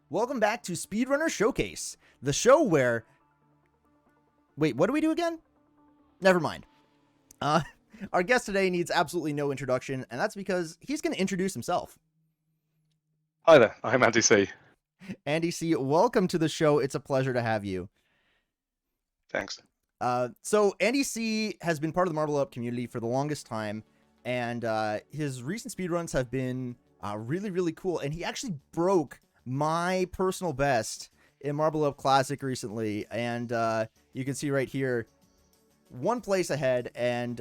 Welcome back to Speedrunner Showcase, the show where... Wait, what do we do again? Never mind. Our guest today needs absolutely no introduction, and that's because he's going to introduce himself. Hi there, I'm AndyC. AndyC, welcome to the show. It's a pleasure to have you. Thanks. So AndyC has been part of the Marble Up community for the longest time, and his recent speedruns have been really, really cool, and he actually broke my personal best in Marble Up Classic recently, and you can see right here, one place ahead, and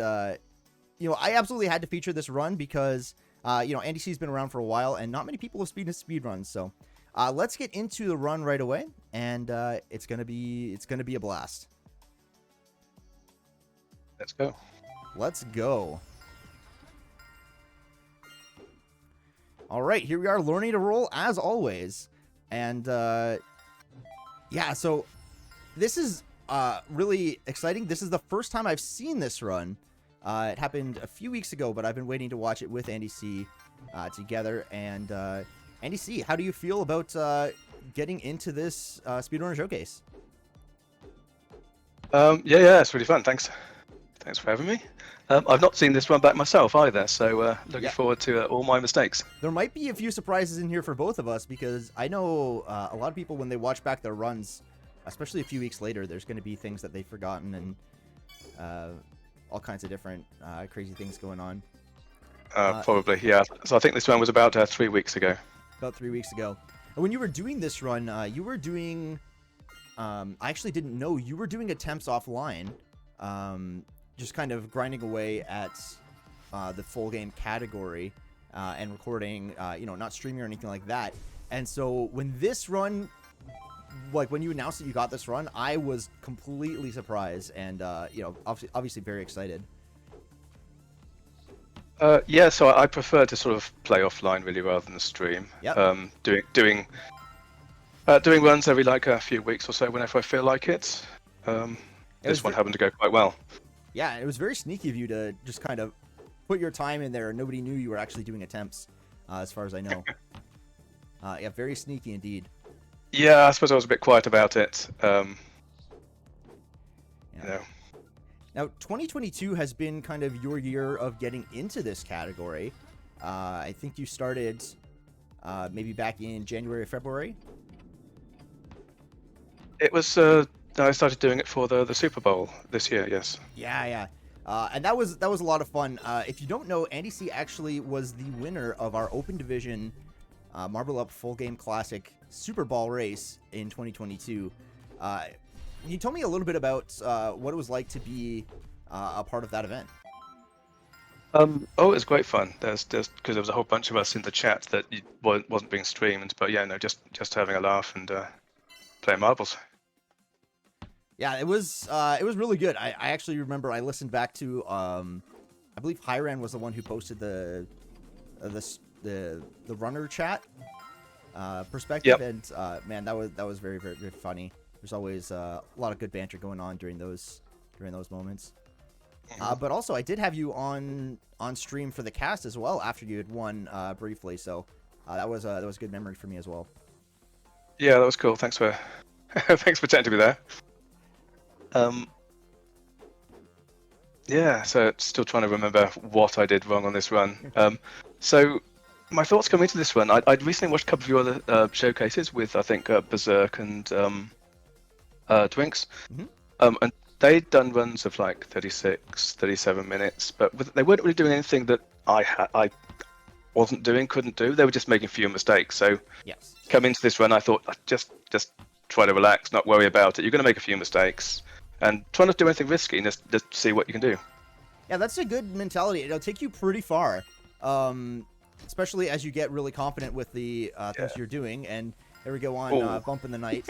you know, I absolutely had to feature this run because you know, AndyC's been around for a while, and not many people have speedruns, so let's get into the run right away, and it's gonna be a blast. Let's go. Let's go. All right, here we are learning to roll as always. And yeah, so this is really exciting. This is the first time I've seen this run. It happened a few weeks ago, but I've been waiting to watch it with AndyC together. And AndyC, how do you feel about getting into this Speedrunner Showcase? Yeah, it's really fun. Thanks for having me. I've not seen this run back myself either, so looking forward to all my mistakes. There might be a few surprises in here for both of us, because I know a lot of people, when they watch back their runs, especially a few weeks later, there's going to be things that they've forgotten and all kinds of different crazy things going on. Probably, yeah. So I think this run was about 3 weeks ago. About 3 weeks ago. And when you were doing this run, you were doing... I actually didn't know you were doing attempts offline. Just kind of grinding away at the full game category and recording, you know, not streaming or anything like that. And so when this run, like when you announced that you got this run, I was completely surprised and, you know, obviously very excited. Yeah, so I prefer to sort of play offline really rather than stream. Yep. Doing runs every like a few weeks or so whenever I feel like it. This one happened to go quite well. Yeah, it was very sneaky of you to just kind of put your time in there. Nobody knew you were actually doing attempts, as far as I know. Yeah, very sneaky indeed. Yeah, I suppose I was a bit quiet about it. Yeah. You know. Now, 2022 has been kind of your year of getting into this category. I think you started maybe back in January or February. It was... I started doing it for the Super Bowl this year, yes. Yeah. And that was a lot of fun. If you don't know, AndyC actually was the winner of our Open Division Marble Up Full Game Classic Super Bowl race in 2022. Can you tell me a little bit about what it was like to be a part of that event? Oh, it was great fun. There's because there was a whole bunch of us in the chat that wasn't being streamed, but yeah, no, just having a laugh and playing marbles. Yeah, it was really good. I actually remember I listened back to I believe Hyran was the one who posted the runner chat perspective. Yep. And man, that was very, very, very funny. There's always a lot of good banter going on during those moments. But also I did have you on stream for the cast as well after you had won briefly, so that was a good memory for me as well. Yeah, that was cool. Thanks for thanks for chatting to me there. Yeah, so still trying to remember what I did wrong on this run. So my thoughts coming into this run, I'd recently watched a couple of your other showcases with, I think, Berserk and Twinks. Mm-hmm. And they'd done runs of like 36, 37 minutes, but they weren't really doing anything that I wasn't doing, couldn't do. They were just making fewer mistakes. So Yes. Coming into this run, I thought, just try to relax, not worry about it. You're going to make a few mistakes. And try not to do anything risky, and just see what you can do. Yeah, that's a good mentality. It'll take you pretty far, especially as you get really confident with the things you're doing. And there we go on Bump in the Night.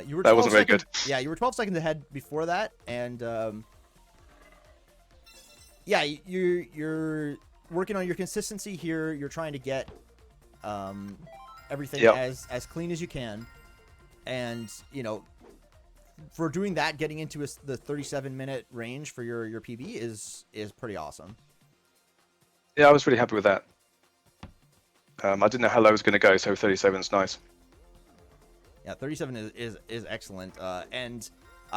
You were that wasn't very good. Yeah, you were 12 seconds ahead before that, and yeah, you're working on your consistency here. You're trying to get everything as clean as you can, and you know, for doing that, getting into the 37-minute range for your PB is pretty awesome. Yeah, I was really happy with that. I didn't know how low I was going to go, so 37 is nice. Yeah, 37 is excellent. And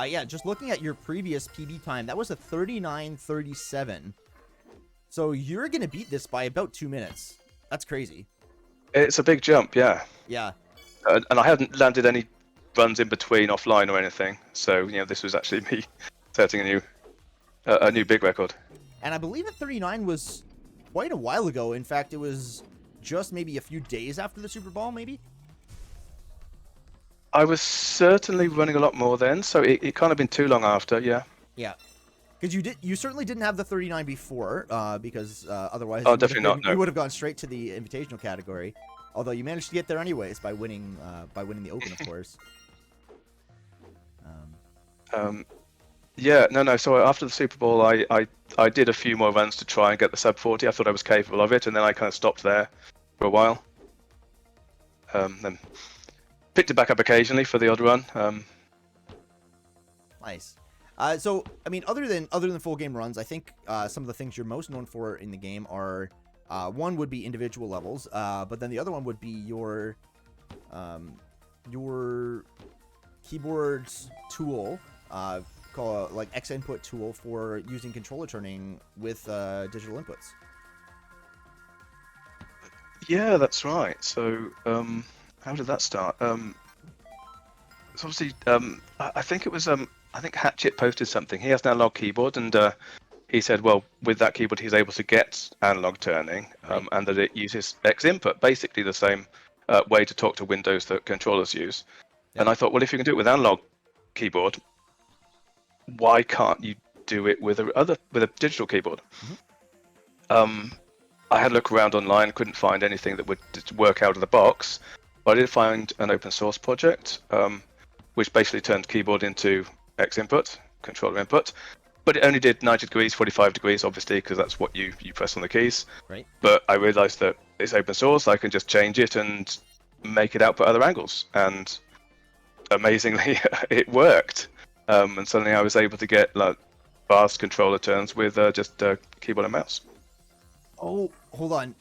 yeah, just looking at your previous PB time, that was a 39:37. So you're gonna beat this by about 2 minutes. That's crazy. It's a big jump, yeah. Yeah. And I hadn't landed any runs in between offline or anything, so this was actually me setting a new big record. And I believe that 39 was quite a while ago. In fact, it was just maybe a few days after the Super Bowl, maybe. I was certainly running a lot more then, so it can't have been too long after, yeah. Yeah. Because you certainly didn't have the 39 before, because otherwise definitely not. No. You would have gone straight to the invitational category. Although you managed to get there anyways by winning the Open, of course. Yeah, no. So after the Super Bowl, I did a few more runs to try and get the sub 40. I thought I was capable of it, and then I kind of stopped there for a while. Then picked it back up occasionally for the odd run. Nice. So, I mean, other than full game runs, I think some of the things you're most known for in the game are one would be individual levels, but then the other one would be your keyboard tool, called like X input tool for using controller turning with digital inputs. Yeah, that's right. So, how did that start? So obviously, I think it was I think Hatchet posted something. He has an analog keyboard, and he said, well, with that keyboard, he's able to get analog turning, and that it uses X input, basically the same way to talk to Windows that controllers use. Yep. And I thought, well, if you can do it with analog keyboard, why can't you do it with a digital keyboard? Mm-hmm. I had a look around online, couldn't find anything that would work out of the box, but I did find an open source project, which basically turned keyboard into X input, controller input, but it only did 90 degrees, 45 degrees, obviously, because that's what you press on the keys. Right. But I realized that it's open source, I can just change it and make it output other angles, and amazingly, it worked. And suddenly I was able to get like fast controller turns with just keyboard and mouse. Oh, hold on.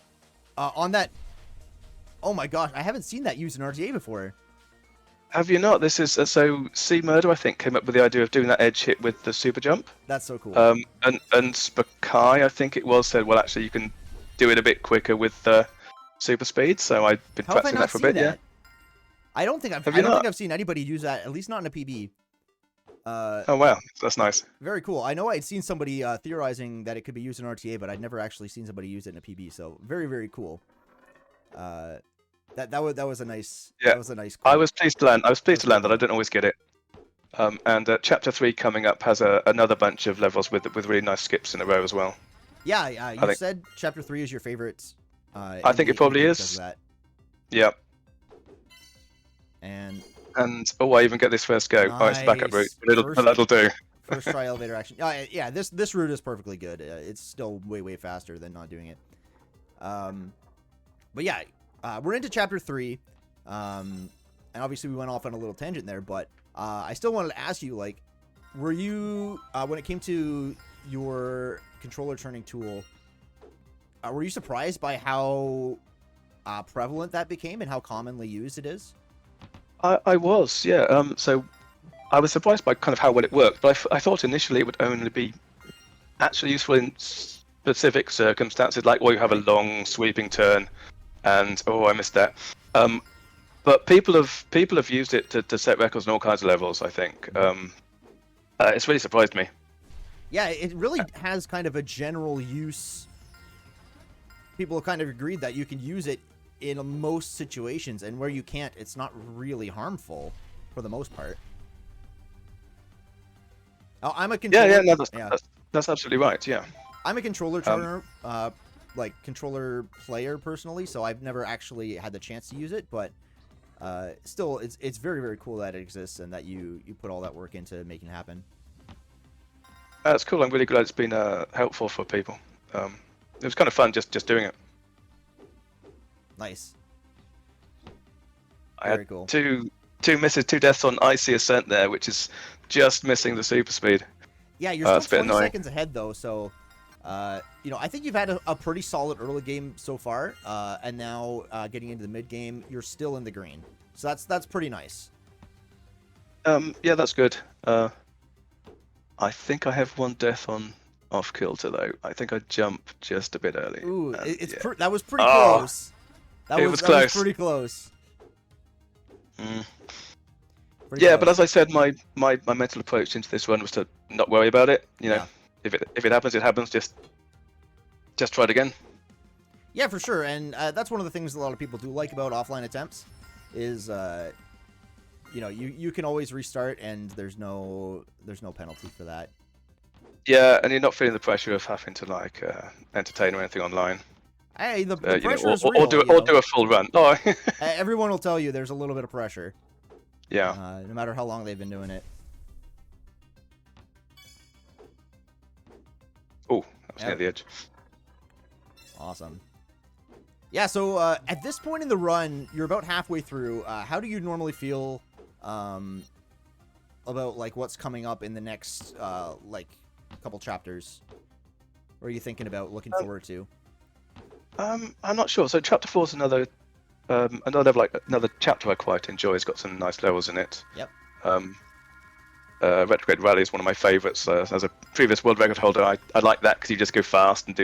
On that, oh my gosh, I haven't seen that used in RTA before. Have you not? This is so C Murder, I think, came up with the idea of doing that edge hit with the super jump. That's so cool. And Spakai, I think it was, said, well, actually, you can do it a bit quicker with super speed. So I've been practicing that for a bit. Yeah. I don't think I've seen anybody use that, at least not in a PB. Oh wow, that's nice. Very cool. I know I'd seen somebody theorizing that it could be used in RTA, but I'd never actually seen somebody use it in a PB. So very, very cool. That was a nice. Yeah. That was a nice. Quote. I was pleased to land that. I don't always get it. And Chapter 3 coming up has another bunch of levels with really nice skips in a row as well. Yeah. You said Chapter 3 is your favorite. I think it probably is. Yeah. And I even get this first go. Nice. Oh, it's the backup route. That'll do. First try elevator action. Yeah. This route is perfectly good. It's still way faster than not doing it. But yeah, we're into Chapter 3, and obviously we went off on a little tangent there. But I still wanted to ask you, like, were you when it came to your controller turning tool, were you surprised by how prevalent that became and how commonly used it is? I was, yeah. So I was surprised by kind of how well it worked, but I thought initially it would only be actually useful in specific circumstances, like where you have a long sweeping turn, and I missed that. But people have used it to set records on all kinds of levels. I think it's really surprised me. Yeah, it really has kind of a general use. People have kind of agreed that you can use it in most situations, and where you can't, it's not really harmful for the most part. Oh, I'm a controller. That's absolutely right. Yeah, I'm a controller turner, like controller player personally, so I've never actually had the chance to use it, but still, it's very, very cool that it exists and that you put all that work into making it happen. That's cool. I'm really glad it's been helpful for people. It was kind of fun just doing it. Nice. I had cool. two misses, 2 deaths on Icy Ascent there, which is just missing the super speed. Yeah, you're still 20 seconds ahead though, so I think you've had a pretty solid early game so far, and now getting into the mid game, you're still in the green. So that's pretty nice. Yeah, that's good. I think I have one death on off kilter though. I think I jumped just a bit early. Ooh, yeah. that was pretty close. That was close. Was pretty close. Pretty close. But as I said, my mental approach into this run was to not worry about it. You know, if it happens, it happens. Just try it again. Yeah, for sure. And that's one of the things a lot of people do like about offline attempts is you can always restart, and there's no penalty for that. Yeah, and you're not feeling the pressure of having to like entertain or anything online. Hey, the pressure is real. Or do a full run. Oh. Everyone will tell you there's a little bit of pressure. Yeah. No matter how long they've been doing it. Oh, that was near the edge. Awesome. Yeah, so at this point in the run, you're about halfway through. How do you normally feel about like what's coming up in the next like couple chapters? What are you thinking about, looking forward to? I'm not sure. So chapter 4 is another chapter I quite enjoy. It's got some nice levels in it. Yep. Retrograde Valley is one of my favorites. As a previous world record holder, I like that because you just go fast and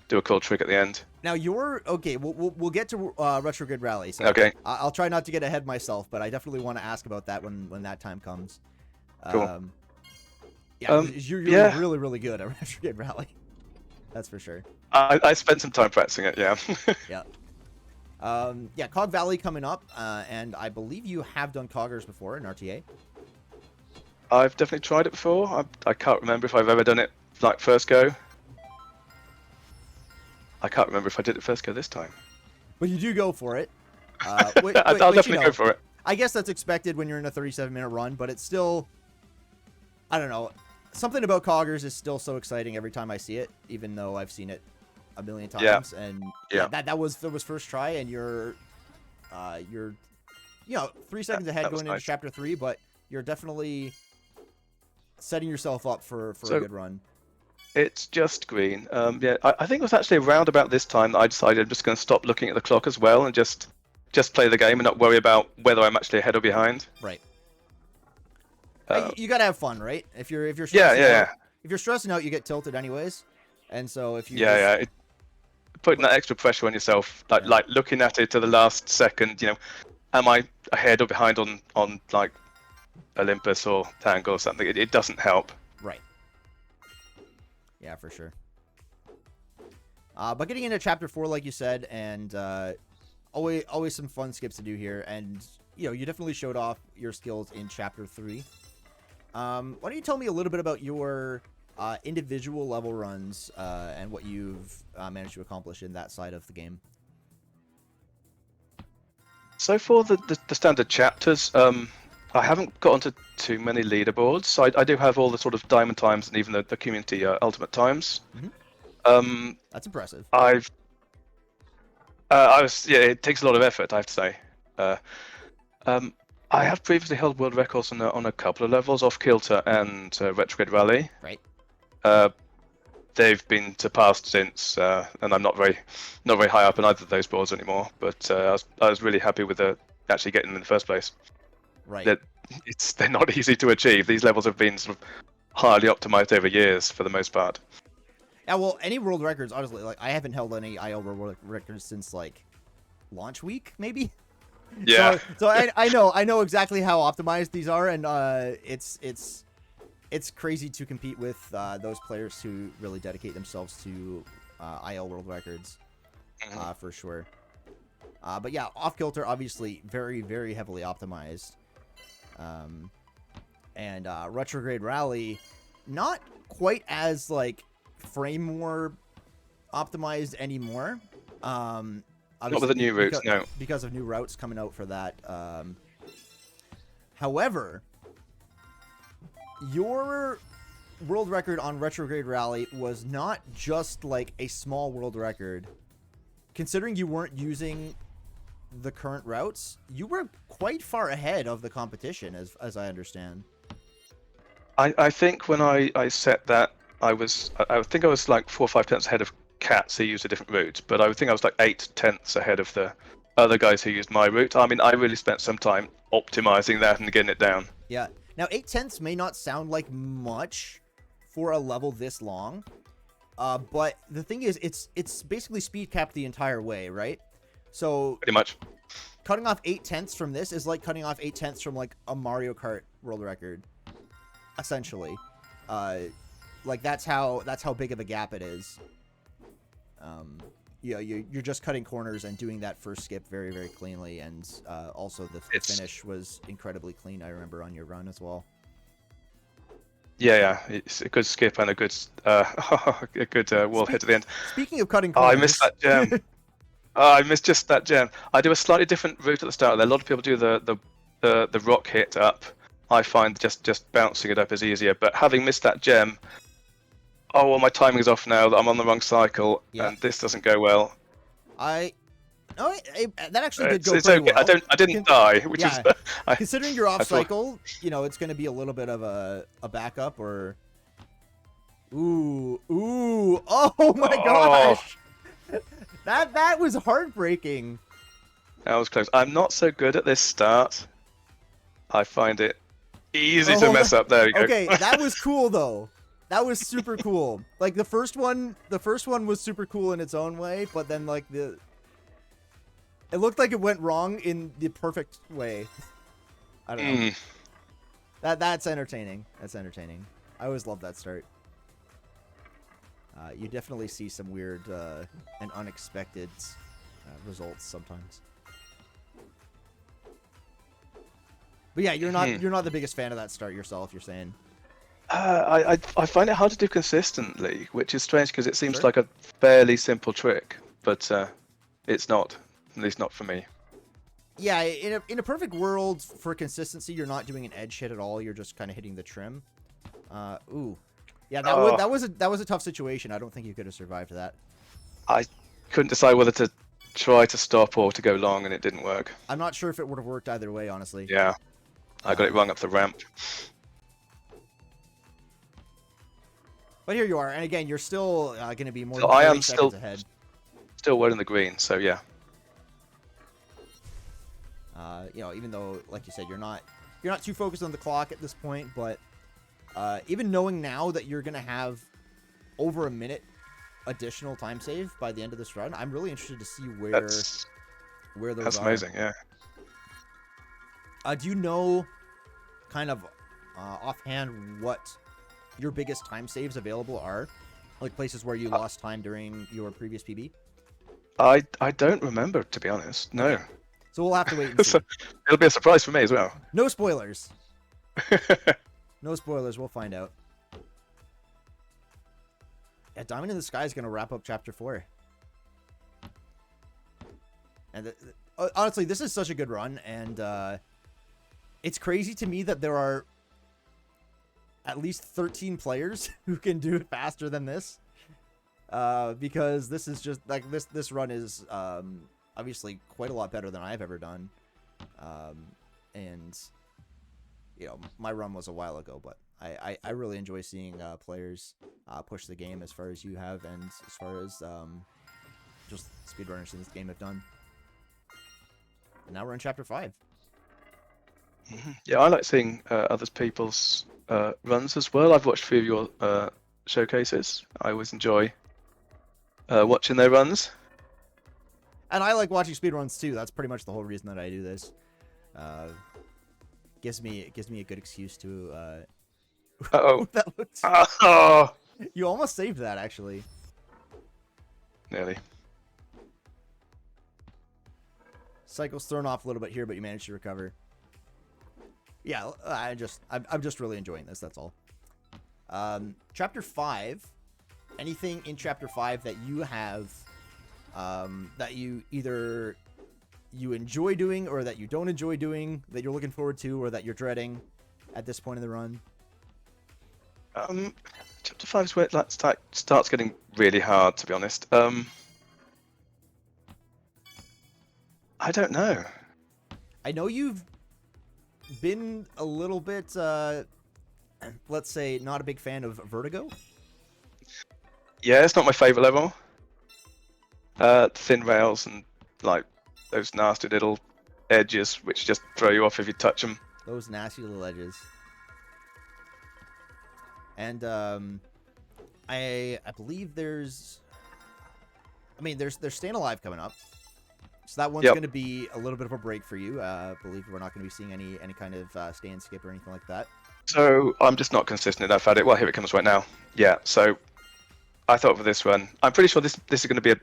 do a cool trick at the end. Now okay. We'll get to Retrograde Rally. So okay. I'll try not to get ahead myself, but I definitely want to ask about that when that time comes. Cool. You're really, really good at Retrograde Rally. That's for sure. I spent some time practicing it. Yeah. Yeah. Cog Valley coming up, and I believe you have done Coggers before in RTA. I've definitely tried it before. I can't remember if I've ever done it like first go. I can't remember if I did it first go this time. But you do go for it. I'll definitely go for it. I guess that's expected when you're in a 37-minute run, but it's still, I don't know. Something about Coggers is still so exciting every time I see it, even though I've seen it a million times. Yeah. And that was first try, and you're 3 seconds ahead going into chapter 3, but you're definitely setting yourself up for a good run. It's just green. I think it was actually around about this time that I decided I'm just going to stop looking at the clock as well and just play the game and not worry about whether I'm actually ahead or behind. Right. You gotta have fun, right? If you're stressing out, if you're stressing out, you get tilted anyways. And so if you putting that extra pressure on yourself, like looking at it to the last second, am I ahead or behind on like Olympus or Tango or something? It doesn't help. Right. Yeah, for sure. But getting into chapter 4, like you said, and always some fun skips to do here, and you definitely showed off your skills in chapter 3. Why don't you tell me a little bit about your individual level runs and what you've managed to accomplish in that side of the game? So for the standard chapters, I haven't got onto too many leaderboards. I do have all the sort of diamond times and even the community ultimate times. Mm-hmm. That's impressive. It takes a lot of effort, I have to say. I have previously held world records on a couple of levels, off kilter and Retrograde Rally. Right. They've been surpassed since, and I'm not very high up on either of those boards anymore. But I was really happy with actually getting them in the first place. Right. They're not easy to achieve. These levels have been sort of highly optimized over years for the most part. Yeah, well, any world records, honestly, like I haven't held any IL world records since like launch week, maybe. Yeah. So I know exactly how optimized these are, and it's crazy to compete with those players who really dedicate themselves to IL world records, for sure. But yeah, off kilter obviously very, very heavily optimized, and Retrograde Rally not quite as like frame war optimized anymore. Not with the new routes, no. Because of new routes coming out for that. However, your world record on Retrograde Rally was not just like a small world record. Considering you weren't using the current routes, you were quite far ahead of the competition, as I understand. I think when I set that I think I was like 4 or 5 tenths ahead of Cats who used a different route, but I think I was like 8 tenths ahead of the other guys who used my route. I mean, I really spent some time optimizing that and getting it down. Yeah. Now, 8 tenths may not sound like much for a level this long, but the thing is, it's basically speed capped the entire way, right? So Pretty much. cutting off 8 tenths from this is like cutting off 8 tenths from like a Mario Kart world record, essentially. Like that's how big of a gap it is. Yeah, you're just cutting corners and doing that first skip very, very cleanly, and also the finish was incredibly clean. I remember on your run as well. Yeah, it's a good skip and a good wall hit at the end. Speaking of cutting Oh, corners, I missed that gem. Oh, I missed just that gem. I do a slightly different route at the start. A lot of people do the rock hit up. I find just bouncing it up is easier. But having missed that gem, oh well, my timing is off now. I'm on the wrong cycle, and this doesn't go well. that actually did go It's pretty okay. well. I didn't die, which is Considering you're off cycle, it's going to be a little bit of a backup or. Ooh! Oh my gosh! That was heartbreaking. That was close. I'm not so good at this start. I find it easy to mess up. There you go. Okay, that was cool though. That was super cool. Like the first one was super cool in its own way, but then like it looked like it went wrong in the perfect way. I don't know. That's entertaining. That's entertaining. I always love that start. You definitely see some weird and unexpected results sometimes. But yeah, you're not the biggest fan of that start yourself. You're saying. I find it hard to do consistently, which is strange because it seems like a fairly simple trick, but it's not. At least not for me. Yeah, in a perfect world for consistency, you're not doing an edge hit at all. You're just kind of hitting the trim. Ooh. Yeah, that was a tough situation. I don't think you could have survived that. I couldn't decide whether to try to stop or to go long, and it didn't work. I'm not sure if it would have worked either way, honestly. Yeah, I got it wrong up the ramp. But here you are, and again, you're still going to be more than 30 seconds ahead. Still well in the green, so yeah. Even though, like you said, you're not too focused on the clock at this point, but even knowing now that you're going to have over a minute additional time save by the end of this run, I'm really interested to see where those are. That's amazing, yeah. Do you know, kind of offhand, what your biggest time saves available are? Like places where you lost time during your previous PB? I don't remember, to be honest. No. Okay. So we'll have to wait and see. It'll be a surprise for me as well. No spoilers. No spoilers. We'll find out. Yeah, Diamond in the Sky is going to wrap up Chapter 4. And honestly, this is such a good run, and it's crazy to me that there are at least 13 players who can do it faster than this. Because this is just, like, this run is obviously quite a lot better than I've ever done. And, my run was a while ago, but I really enjoy seeing players push the game as far as you have, and as far as just speedrunners in this game have done. And now we're in Chapter 5. Yeah, I like seeing other people's runs as well. I've watched a few of your showcases. I always enjoy watching their runs. And I like watching speedruns too. That's pretty much the whole reason that I do this. Gives me a good excuse to. That looks. Oh. You almost saved that, actually. Nearly. Cycle's thrown off a little bit here, but you managed to recover. Yeah, I'm just really enjoying this. That's all. Chapter 5. Anything in Chapter 5 that you have that you either you enjoy doing or that you don't enjoy doing, that you're looking forward to or that you're dreading at this point in the run? Chapter 5 is where it starts getting really hard, to be honest. I don't know. I know you've been a little bit, let's say, not a big fan of Vertigo. Yeah, it's not my favorite level. Thin rails and like those nasty little edges which just throw you off if you touch them. Those nasty little edges. And I believe there's Staying Alive coming up. So that one's Yep. going to be a little bit of a break for you. I believe we're not going to be seeing any kind of stay and skip or anything like that. So I'm just not consistent enough at it. Well, here it comes right now. Yeah. So I thought for this one, I'm pretty sure this is going to be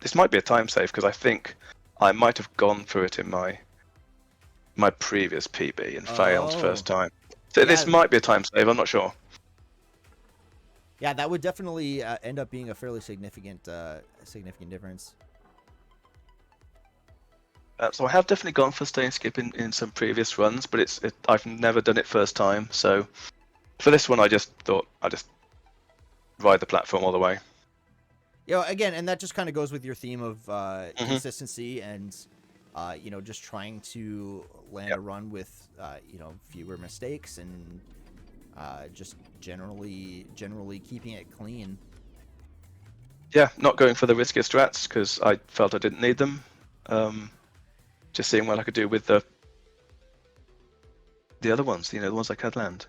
this might be a time save because I think I might have gone through it in my previous PB and failed first time. So Yeah. this might be a time save. I'm not sure. Yeah, that would definitely end up being a fairly significant difference. So I have definitely gone for stay and skip in some previous runs, but I've never done it first time. So for this one, I just thought I'd just ride the platform all the way. Yeah, again, and that just kind of goes with your theme of consistency and just trying to land a run with fewer mistakes and just generally keeping it clean. Yeah, not going for the riskier strats because I felt I didn't need them. Just seeing what I could do with the other ones, the ones I could land.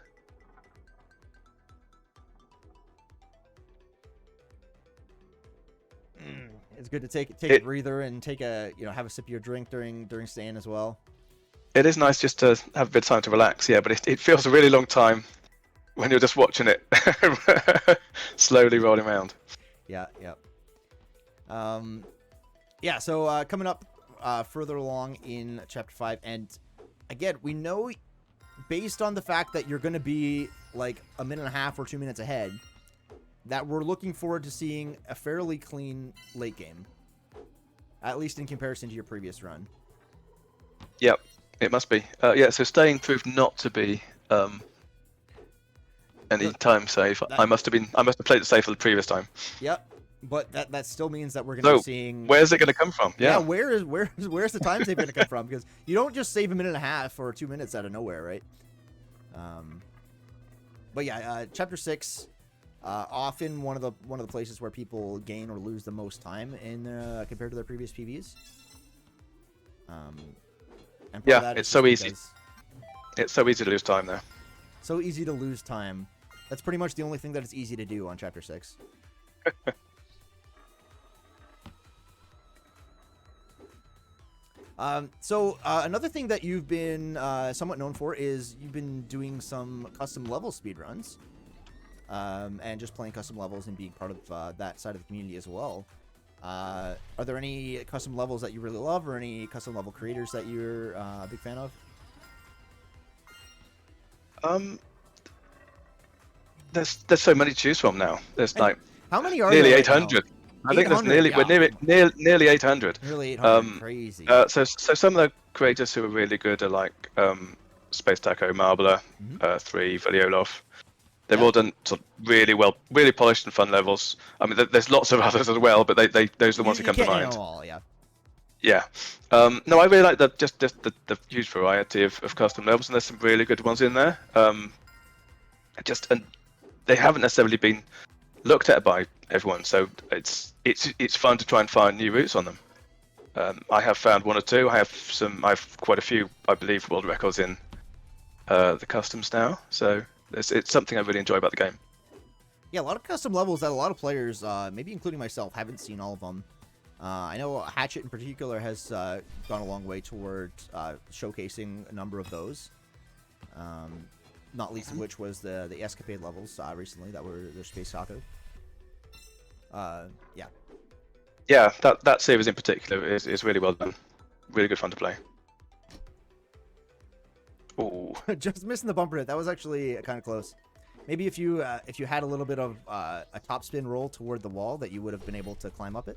It's good to take a breather and have a sip of your drink during staying as well. It is nice just to have a bit of time to relax, yeah, but it feels a really long time when you're just watching it slowly rolling around. Yeah. So coming up further along in Chapter 5, and again, we know based on the fact that you're going to be like a minute and a half or 2 minutes ahead, that we're looking forward to seeing a fairly clean late game, at least in comparison to your previous run. Yep, it must be. So staying proved not to be any time save. I must have played it safe for the previous time. Yep. But that still means that we're going to be seeing. Where's it going to come from? Yeah. Where's the time save going to come from? Because you don't just save a minute and a half or 2 minutes out of nowhere, right? But yeah, Chapter 6, often one of the places where people gain or lose the most time in compared to their previous PBs. And it's so easy. It's so easy to lose time there. So easy to lose time. That's pretty much the only thing that is easy to do on Chapter 6. Another thing that you've been somewhat known for is you've been doing some custom level speedruns, and just playing custom levels and being part of that side of the community as well. Are there any custom levels that you really love, or any custom level creators that you're a big fan of? There's so many to choose from now. There's like how many are nearly there 800. I think there's nearly 800. Nearly 800. Crazy. So some of the creators who are really good are like Space Taco, Marbler, 3, Valiolov. They've all done sort of really polished and fun levels. I mean, there's lots of others as well, but those are the ones that come to mind. All, yeah. Yeah. No, I really like the huge variety of custom levels, and there's some really good ones in there. And they haven't necessarily been looked at by everyone, so it's fun to try and find new routes on them. I have found one or two. I have quite a few, I believe, world records in the customs now. So it's something I really enjoy about the game. Yeah, a lot of custom levels that a lot of players, maybe including myself, haven't seen all of them. I know Hatchet in particular has gone a long way toward showcasing a number of those. Not least of which was the Escapade levels recently that were their Space Taco. Yeah. Yeah, that series in particular is really well done. Really good fun to play. Ooh. Just missing the bumper hit. That was actually kind of close. Maybe if you had a little bit of a topspin roll toward the wall, that you would have been able to climb up it.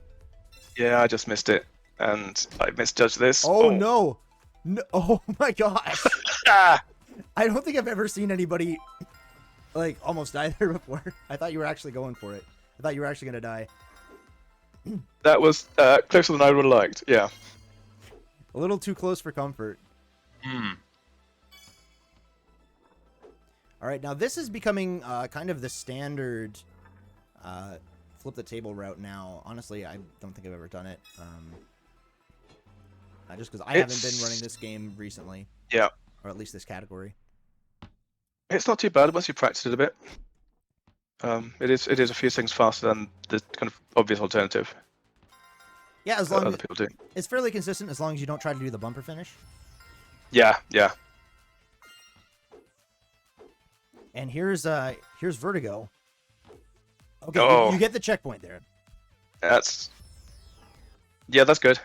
Yeah, I just missed it, and I misjudged this. Oh no! Oh my gosh! I don't think I've ever seen anybody like almost die there before. I thought you were actually going for it. I thought you were actually gonna die. That was closer than I would have liked. Yeah. A little too close for comfort. All right, now this is becoming kind of the standard flip the table route now. Honestly, I don't think I've ever done it. Just because I haven't been running this game recently. Yeah. Or at least this category. It's not too bad once you practice it a bit. It is a few things faster than the kind of obvious alternative. Yeah, as long as other people do. It's fairly consistent as long as you don't try to do the bumper finish. Yeah. And here's Vertigo. Okay, Oh. you get the checkpoint there. That's good.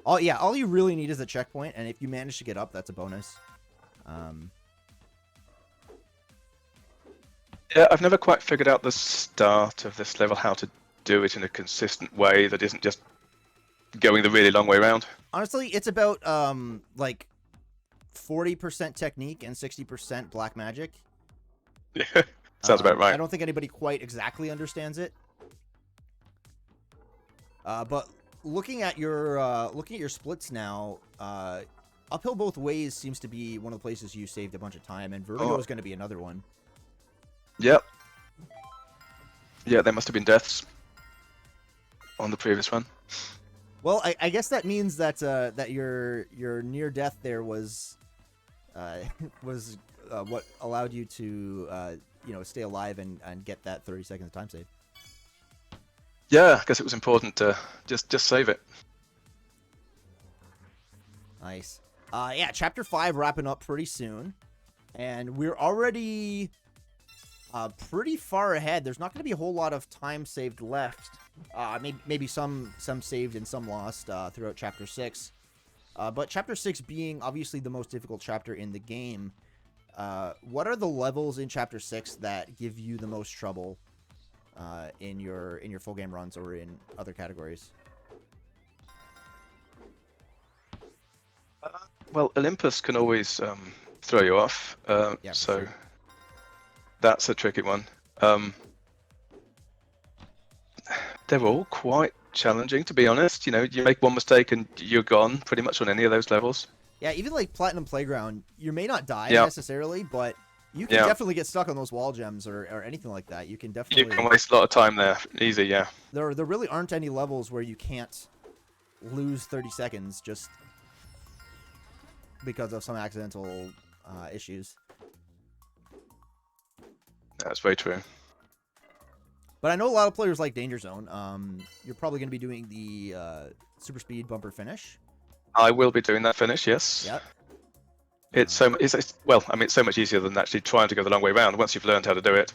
All you really need is a checkpoint, and if you manage to get up, that's a bonus. Yeah, I've never quite figured out the start of this level, how to do it in a consistent way that isn't just going the really long way around. Honestly, it's about like 40% technique and 60% black magic. Yeah, sounds about right. I don't think anybody quite exactly understands it. But looking at your splits now, uphill both ways seems to be one of the places you saved a bunch of time, and Vertigo is going to be another one. Yep. Yeah, there must have been deaths on the previous one. Well, I guess that means that that your near death there was what allowed you to stay alive and get that 30 seconds of time save. Yeah, I guess it was important to just save it. Nice. Yeah, chapter 5 wrapping up pretty soon, and we're already pretty far ahead. There's not going to be a whole lot of time saved left. Maybe some saved and some lost throughout chapter 6. But chapter 6 being obviously the most difficult chapter in the game, what are the levels in chapter 6 that give you the most trouble in your full game runs or in other categories? Well, Olympus can always throw you off. Yeah, so sure. That's a tricky one. They're all quite challenging, to be honest. You know, you make one mistake and you're gone pretty much on any of those levels. Yeah, even like Platinum Playground, you may not die necessarily, but you can definitely get stuck on those wall gems or anything like that. You can definitely... You can waste a lot of time there. Easy, yeah. There really aren't any levels where you can't lose 30 seconds just because of some accidental issues. That's very true. But I know a lot of players like Danger Zone. You're probably going to be doing the super speed bumper finish. I will be doing that finish, yes. Yep. It's so much easier than actually trying to go the long way around once you've learned how to do it.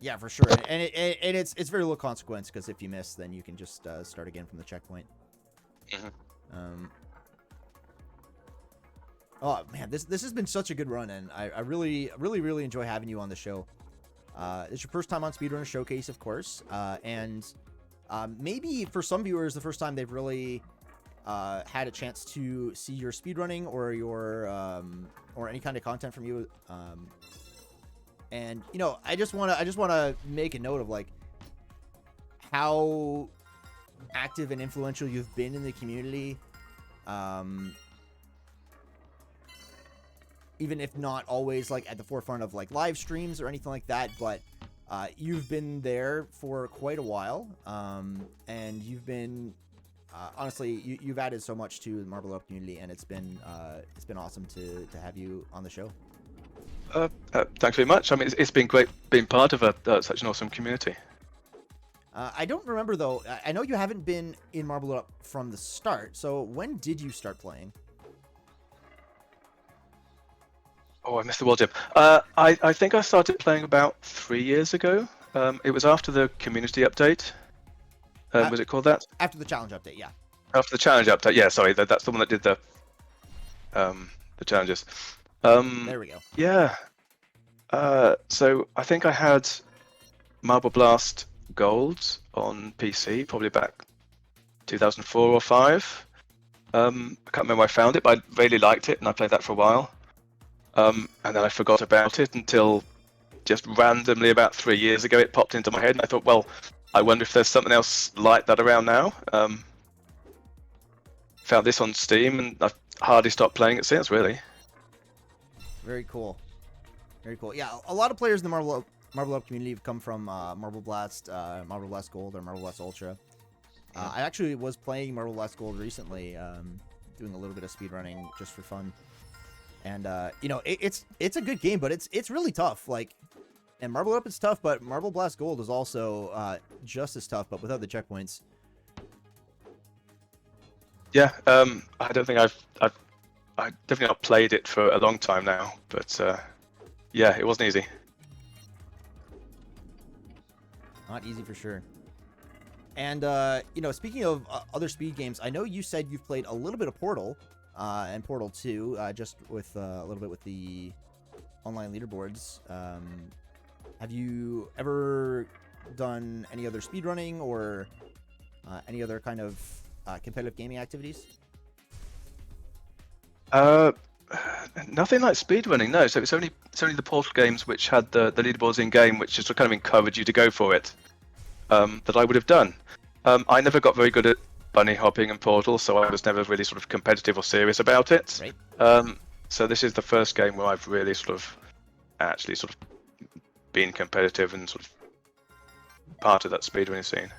Yeah, for sure. And it's very low consequence because if you miss, then you can just start again from the checkpoint. Mm-hmm. Oh man, this has been such a good run, and I really enjoy having you on the show. It's your first time on Speedrunner Showcase, of course, and maybe for some viewers, the first time they've really had a chance to see your speedrunning or your or any kind of content from you. And I just wanna make a note of like how active and influential you've been in the community. Even if not always like at the forefront of like live streams or anything like that, but you've been there for quite a while, and you've been honestly you've added so much to the Marble Up community, and it's been awesome to have you on the show. Thanks very much. I mean, it's been great being part of such an awesome community. I don't remember though. I know you haven't been in Marble Up from the start. So when did you start playing? Oh, I missed the world gym. I think I started playing about 3 years ago. It was after the community update. Was it called that? After the challenge update, yeah. After the challenge update, yeah. Sorry, that's the one that did the challenges. There we go. Yeah. So I think I had Marble Blast Gold on PC probably back 2004 or 5. I can't remember where I found it, but I really liked it, and I played that for a while. And then I forgot about it until just randomly about 3 years ago it popped into my head, and I thought, well, I wonder if there's something else like that around now. Found this on Steam, and I've hardly stopped playing it since, really. Very cool. Very cool. Yeah, a lot of players in the Marble Up community have come from Marble Blast Gold, or Marble Blast Ultra. I actually was playing Marble Blast Gold recently, doing a little bit of speedrunning just for fun. And it's a good game, but it's really tough. Like, and Marble Up is tough, but Marble Blast Gold is also just as tough, but without the checkpoints. Yeah, I don't think I've definitely not played it for a long time now, but yeah, it wasn't easy. Not easy for sure. And speaking of other speed games, I know you said you've played a little bit of Portal and Portal 2, just with a little bit with the online leaderboards. Have you ever done any other speedrunning or any other kind of competitive gaming activities? Nothing like speedrunning, no. So it's only the Portal games which had the leaderboards in game, which just kind of encourage you to go for it. That I would have done. I never got very good at bunny hopping and Portal, so I was never really sort of competitive or serious about it. Right. So this is the first game where I've really actually been competitive and sort of part of that speedrunning scene.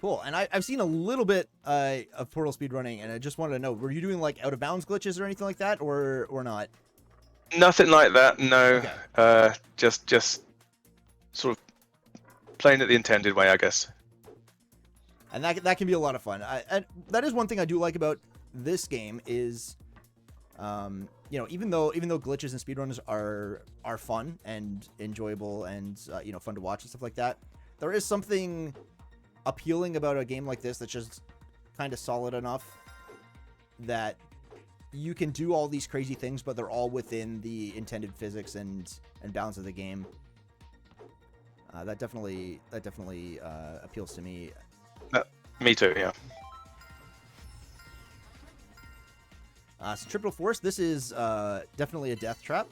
Cool. And I've seen a little bit of Portal speedrunning, and I just wanted to know, were you doing like out of bounds glitches or anything like that, or not? Nothing like that, no. Okay. Just sort of playing it the intended way, I guess. And that can be a lot of fun. And that is one thing I do like about this game is, even though glitches and speedruns are fun and enjoyable and fun to watch and stuff like that, there is something appealing about a game like this that's just kind of solid enough that you can do all these crazy things, but they're all within the intended physics and bounds of the game. That definitely appeals to me. Me too, yeah. Centripetal force. This is definitely a death trap.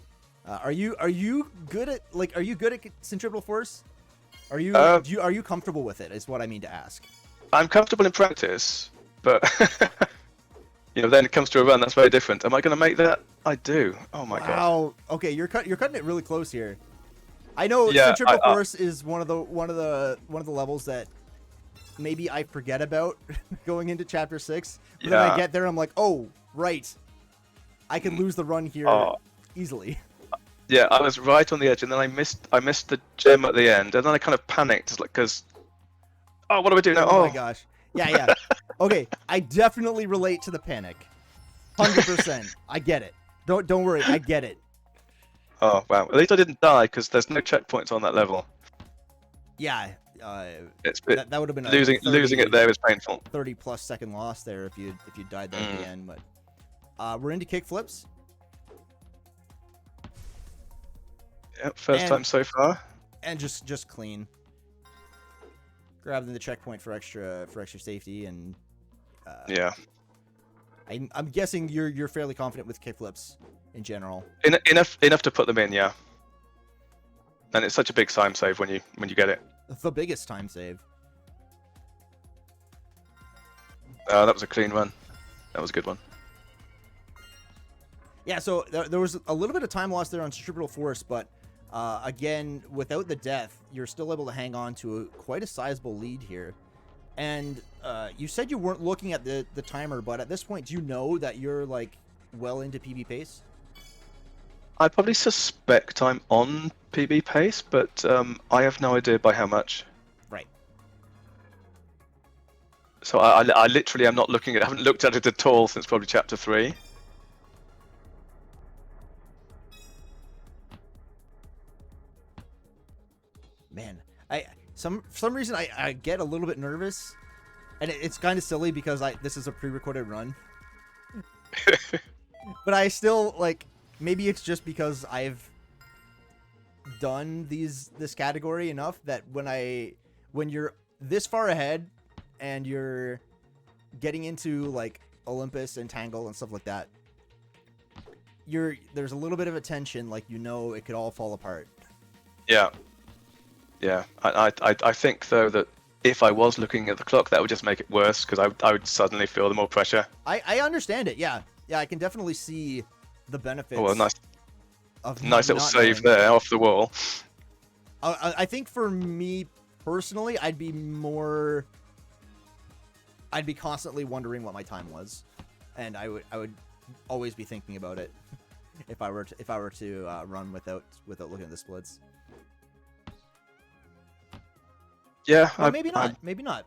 Are you good at centripetal force? Are you comfortable with it? Is what I mean to ask. I'm comfortable in practice, but then it comes to a run. That's very different. Am I going to make that? I do. Oh my god. Wow. Okay, you're cutting it really close here. I know centripetal force is one of the levels that maybe I forget about going into chapter 6. But then I get there, I'm like, oh right, I can lose the run here easily. Yeah, I was right on the edge, and then I missed the gem at the end, and then I kind of panicked, because what do I do now? Oh my gosh. Yeah. Okay, I definitely relate to the panic. 100%. I get it. Don't worry, I get it. Oh wow! At least I didn't die because there's no checkpoints on that level. Yeah, that would have been losing it there is painful. 30+ second loss there if you died there at the end. But we're into kick flips. Yep, first time so far. And just clean. Grabbing the checkpoint for extra safety, and yeah. I'm guessing you're fairly confident with kick flips in general. Enough to put them in, yeah. And it's such a big time save when you get it. The biggest time save. That was a clean run. That was a good one. Yeah, so there was a little bit of time loss there on centripetal force, but again, without the death, you're still able to hang on to quite a sizable lead here. And you said you weren't looking at the timer, but at this point, do you know that you're like well into PB pace? I probably suspect I'm on PB pace, but I have no idea by how much. Right. So I literally am not looking at. I haven't looked at it at all since probably chapter 3. Man, for some reason I get a little bit nervous, and it's kind of silly because this is a pre-recorded run. But I still maybe it's just because I've done this category enough that when you're this far ahead and you're getting into Olympus and Tangle and stuff like that, there's a little bit of a tension, it could all fall apart. Yeah. I think though that if I was looking at the clock, that would just make it worse because I would suddenly feel the more pressure. I understand it. Yeah, I can definitely see the benefits. Oh, well, nice. Nice little not save knowing. there off the wall. I think for me personally, I'd be constantly wondering what my time was, and I would always be thinking about it if I were to run without looking at the splits. Yeah, Well, maybe not. Maybe not.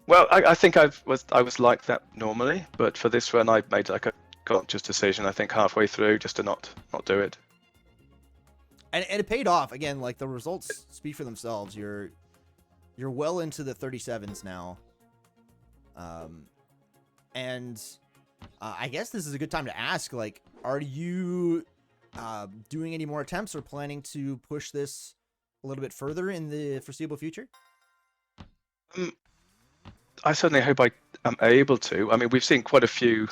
Well, I think I was like that normally, but for this run, I made like a conscious decision. I think halfway through, just to not do it. And it paid off. Again, like the results speak for themselves. You're well into the 37s now. And I guess this is a good time to ask, like, are you doing any more attempts or planning to push this a little bit further in the foreseeable future? I certainly hope I am able to. I mean, we've seen quite a few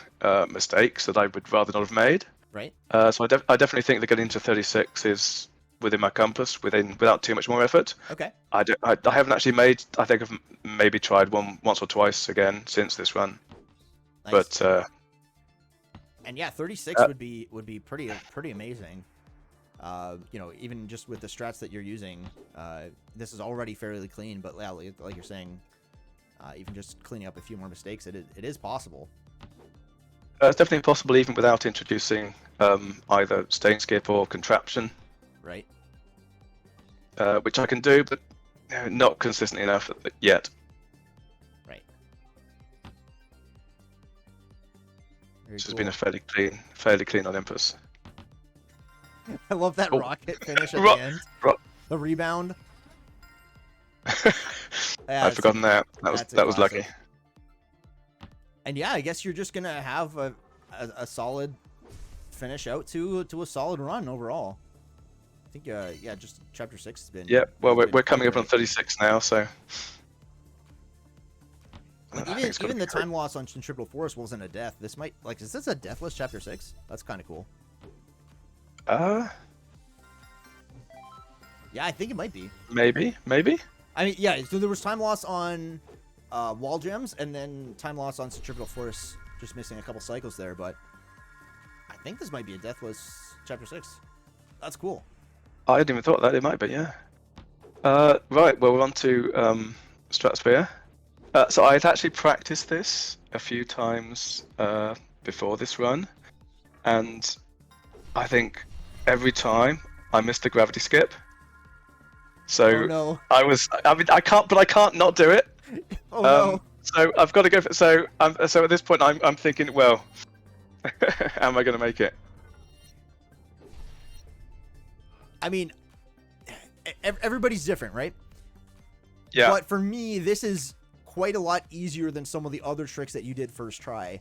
mistakes that I would rather not have made. Right. So I definitely think that getting to 36 is within my compass, without too much more effort. Okay. I haven't actually made. I think I've maybe tried once or twice again since this run. Nice. But and yeah, 36 would be pretty amazing. You know, even just with the strats that you're using, this is already fairly clean. But yeah, like you're saying, even just cleaning up a few more mistakes, it is possible. It's definitely possible even without introducing either stain skip or contraption. Right. Which I can do, but not consistently enough yet. Right. This has been a fairly clean Olympus. I love that rocket finish at the end. The rebound. Yeah, I've forgotten that. That was lucky. And yeah, I guess you're just gonna have a solid finish out to a solid run overall. I think yeah, just chapter 6 has been. Yeah, well, we're coming up on 36 now, so. Like even the time loss on Centripetal Force wasn't a death. This might is this a deathless chapter 6? That's kind of cool. Yeah, I think it might be. Maybe. I mean, yeah. So there was time loss on wall gems, and then time loss on Centripetal Force, just missing a couple cycles there. But I think this might be a deathless chapter 6. That's cool. I hadn't even thought that. It might be, yeah. Right. Well, we're on to Stratosphere. So I had actually practiced this a few times before this run, and I think every time I missed the gravity skip. So oh, no. I can't not do it. Oh no. So I've got to go for, so at this point I'm thinking, well, how am I going to make it? I mean, everybody's different, right? Yeah. But for me, this is quite a lot easier than some of the other tricks that you did first try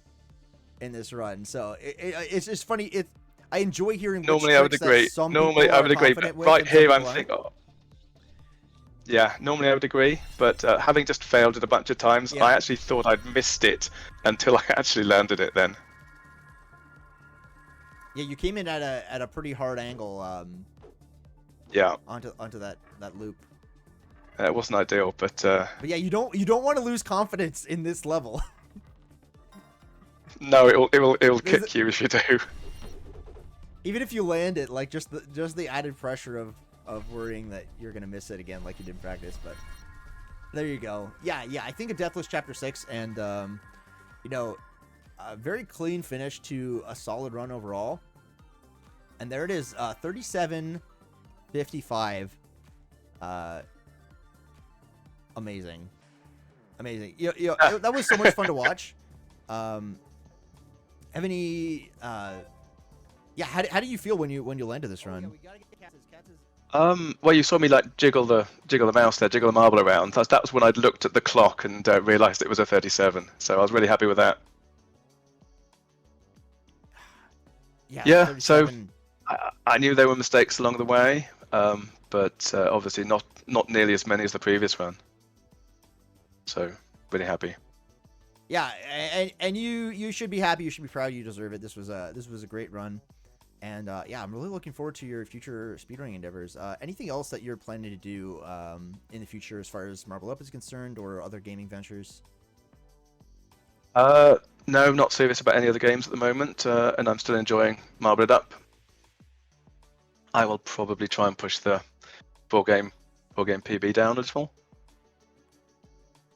in this run. So it's just funny. I enjoy hearing. Normally I would agree. Normally I would agree. But right here I'm thinking. Oh. Yeah, normally I would agree, but having just failed it a bunch of times, yeah. I actually thought I'd missed it until I actually landed it. Then. Yeah, you came in at a pretty hard angle. Yeah. Onto that loop. It wasn't ideal, but yeah, you don't want to lose confidence in this level. No, it'll kick you if you do. Even if you land it, like just the added pressure of worrying that you're gonna miss it again, like you did in practice. But there you go. Yeah. I think a deathless chapter 6, and you know, a very clean finish to a solid run overall. And there it is, 37:55. Amazing. That was so much fun to watch. Have any yeah, how do you feel when you landed this run? Well, you saw me like jiggle the mouse there, jiggle the marble around. That was when I'd looked at the clock and realized it was a 37. So I was really happy with that. Yeah. So I knew there were mistakes along the way, but obviously not nearly as many as the previous one. So really happy. Yeah, and you should be happy. You should be proud. You deserve it. This was a great run, and yeah, I'm really looking forward to your future speedrunning endeavors. Anything else that you're planning to do in the future as far as Marble Up is concerned, or other gaming ventures? No, not serious about any other games at the moment, and I'm still enjoying Marble Up. I will probably try and push the four game PB down a little.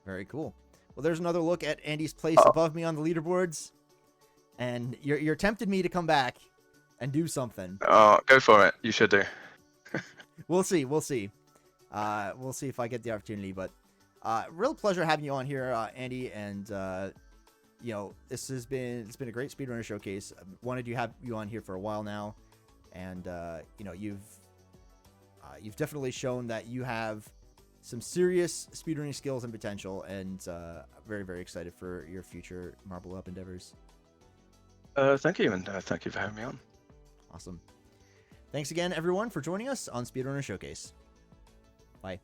Very cool. Well, there's another look at Andy's place above me on the leaderboards, and you're tempted me to come back and do something. Go for it. You should do. We'll see. We'll see. We'll see if I get the opportunity. But real pleasure having you on here, Andy. And you know, it's been a great speedrunner showcase. I wanted to have you on here for a while now, and you know, you've definitely shown that you have some serious speedrunning skills and potential, and very, very excited for your future Marble Up endeavors. Thank you, and thank you for having me on. Awesome. Thanks again, everyone, for joining us on Speedrunner Showcase. Bye.